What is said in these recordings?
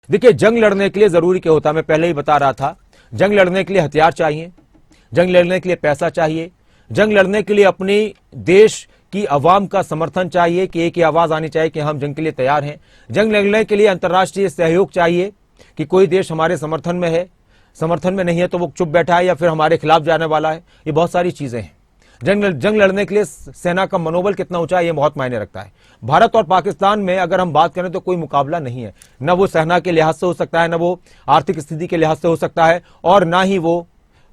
देखिए, जंग लड़ने के लिए जरूरी क्या होता है, मैं पहले ही बता रहा था। जंग लड़ने के लिए हथियार चाहिए, जंग लड़ने के लिए पैसा चाहिए, जंग लड़ने के लिए अपनी देश की आवाम का समर्थन चाहिए कि एक ही आवाज आनी चाहिए कि हम जंग के लिए तैयार हैं। जंग लड़ने के लिए अंतर्राष्ट्रीय सहयोग चाहिए कि कोई देश हमारे समर्थन में है, समर्थन में नहीं है तो वो चुप बैठा है या फिर हमारे खिलाफ जाने वाला है। ये बहुत सारी चीजें हैं। जंग लड़ने के लिए सेना का मनोबल कितना ऊंचा है, ये बहुत मायने रखता है। भारत और पाकिस्तान में अगर हम बात करें तो कोई मुकाबला नहीं है, न वो सेना के लिहाज से हो सकता है, न वो आर्थिक स्थिति के लिहाज से हो सकता है, और ना ही वो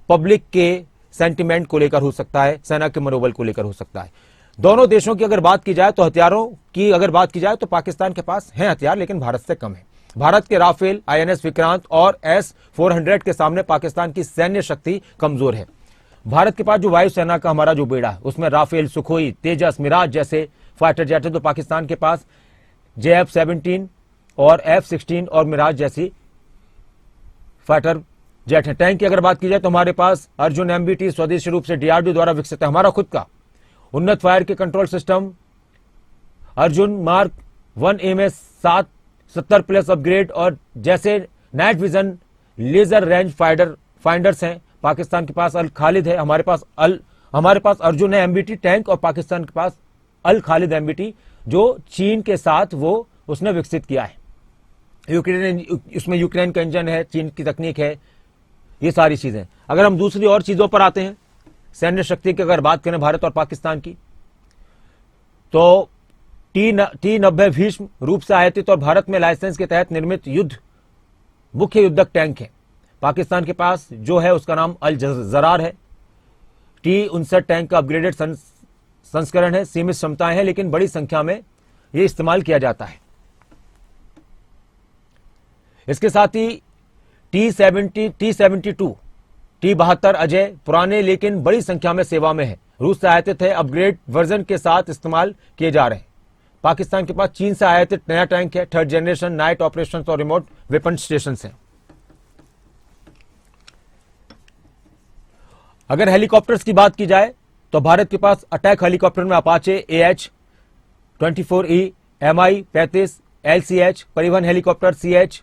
पब्लिक के सेंटिमेंट को लेकर हो सकता है, सेना के मनोबल को लेकर हो सकता है। दोनों देशों की अगर बात की जाए तो हथियारों की अगर बात की जाए तो पाकिस्तान के पास है हथियार, लेकिन भारत से कम है। भारत के राफेल, INS विक्रांत और S-400 के सामने पाकिस्तान की सैन्य शक्ति कमजोर है। भारत के पास जो वायुसेना का हमारा जो बेड़ा है उसमें राफेल, सुखोई, तेजस, मिराज जैसे फाइटर जेट है, तो पाकिस्तान के पास JF-17 और F-16 और मिराज जैसी फाइटर जेट है। टैंक की अगर बात की जाए तो हमारे पास अर्जुन MBT स्वदेशी रूप से DRDO द्वारा विकसित है। हमारा खुद का उन्नत फायर के control system Arjun mark 1 AMS 70 plus upgrade और जैसे night vision laser range finders हैं। पाकिस्तान के पास अल खालिद है, हमारे पास अर्जुन है MBT टैंक, और पाकिस्तान के पास अल खालिद MBT जो चीन के साथ वो उसने विकसित किया है। उसमें यूक्रेन का इंजन है, चीन की तकनीक है, ये सारी चीजें। अगर हम दूसरी और चीजों पर आते हैं, सैन्य शक्ति की अगर बात करें भारत और पाकिस्तान की, तो T-90 भीष्म रूप से आयातित और भारत में लाइसेंस के तहत निर्मित मुख्य युद्धक टैंक है। पाकिस्तान के पास जो है उसका नाम अल जरार है। T-59 टैंक का अपग्रेडेड संस्करण है, सीमित क्षमताएं हैं लेकिन बड़ी संख्या में यह इस्तेमाल किया जाता है। इसके साथ ही T-72 T-72 अजय पुराने लेकिन बड़ी संख्या में सेवा में है, रूस से आयातित है, अपग्रेड वर्जन के साथ इस्तेमाल किए जा रहे हैं। पाकिस्तान के पास चीन से आयातित नया टैंक है, 3rd जनरेशन नाइट ऑपरेशन और रिमोट वेपन स्टेशन है। अगर हेलीकॉप्टर्स की बात की जाए तो भारत के पास अटैक हेलीकॉप्टर में अपाचे AH-24E, Mi-35, LCH, परिवहन हेलीकॉप्टर CH,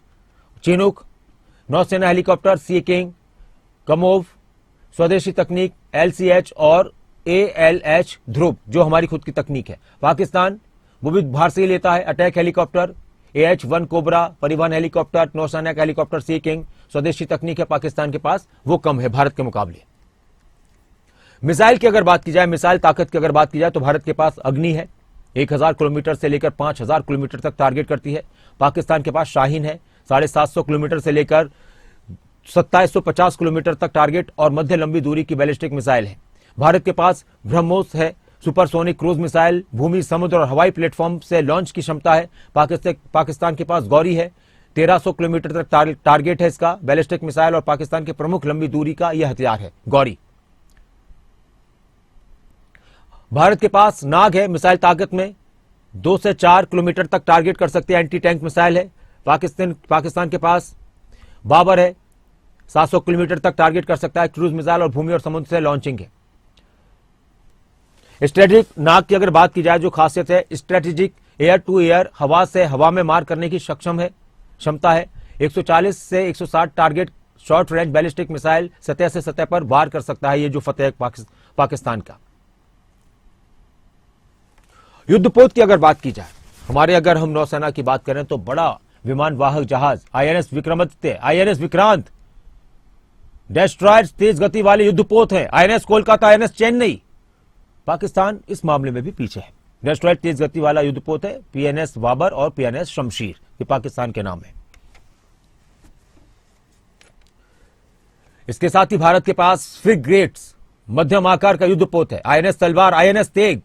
चिनूक, नौसेना हेलीकॉप्टर सी किंग, कमोव, स्वदेशी तकनीक LCH और ALH ध्रुव जो हमारी खुद की तकनीक है। पाकिस्तान वो भी बाहर से ही लेता है अटैक हेलीकॉप्टर AH-1 कोबरा, परिवहन हेलीकॉप्टर, नौसेना का हेलीकॉप्टर सी किंग, स्वदेशी तकनीक है पाकिस्तान के पास, वो कम है भारत के मुकाबले। मिसाइल की अगर बात की जाए, मिसाइल ताकत की अगर बात की जाए तो भारत के पास अग्नि है, 1000 किलोमीटर से लेकर 5000 किलोमीटर तक टारगेट करती है। पाकिस्तान के पास शाहीन है, 750 किलोमीटर से लेकर 2750 किलोमीटर तक टारगेट और मध्य लंबी दूरी की बैलिस्टिक मिसाइल है। भारत के पास ब्रह्मोस है, सुपरसोनिक क्रूज मिसाइल, भूमि, समुद्र और हवाई प्लेटफॉर्म से लॉन्च की क्षमता है। पाकिस्तान के पास गौरी है, 1300 किलोमीटर तक टारगेट है इसका, बैलिस्टिक मिसाइल और पाकिस्तान के प्रमुख लंबी दूरी का यह हथियार है गौरी। भारत के पास नाग है, मिसाइल ताकत में 2 से 4 किलोमीटर तक टारगेट कर सकती है, एंटी टैंक मिसाइल है। पाकिस्तान के पास बाबर है, 700 किलोमीटर तक टारगेट कर सकता है, क्रूज मिसाइल और भूमि और समुद्र से लॉन्चिंग है। स्ट्रेटेजिक नाग की अगर बात की जाए जो खासियत है, स्ट्रेटेजिक एयर टू एयर, हवा से हवा में मार करने की क्षमता है। 140 से 160 target short range ballistic missile सतह से सतह पर वार कर सकता है, ये जो फतेह पाकिस्तान का। युद्धपोत की अगर बात की जाए, अगर हम नौसेना की बात करें तो बड़ा विमान वाहक जहाज INS Vikramaditya, INS Vikrant, destroyer तेज गति वाले युद्धपोत है, INS कोलकाता, INS चेन्नई। पाकिस्तान इस मामले में भी पीछे है। डेस्ट्रॉयर तेज गति वाला युद्धपोत है PNS बाबर और PNS शमशीर, ये पाकिस्तान के नाम है। इसके साथ ही भारत के पास फ्रिगेट्स मध्यम आकार का युद्धपोत है, INS तलवार, INS तेग।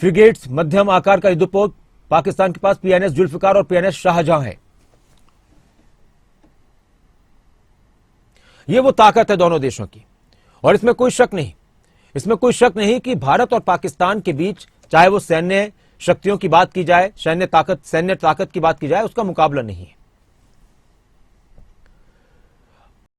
फ्रिगेट्स मध्यम आकार का युद्धपोत पाकिस्तान के पास PNS जुल्फिकार और PNS शाहजहां है। यह वो ताकत है दोनों देशों की, और इसमें कोई शक नहीं कि भारत और पाकिस्तान के बीच, चाहे वो सैन्य शक्तियों की बात की जाए, सैन्य ताकत की बात की जाए, उसका मुकाबला नहीं है।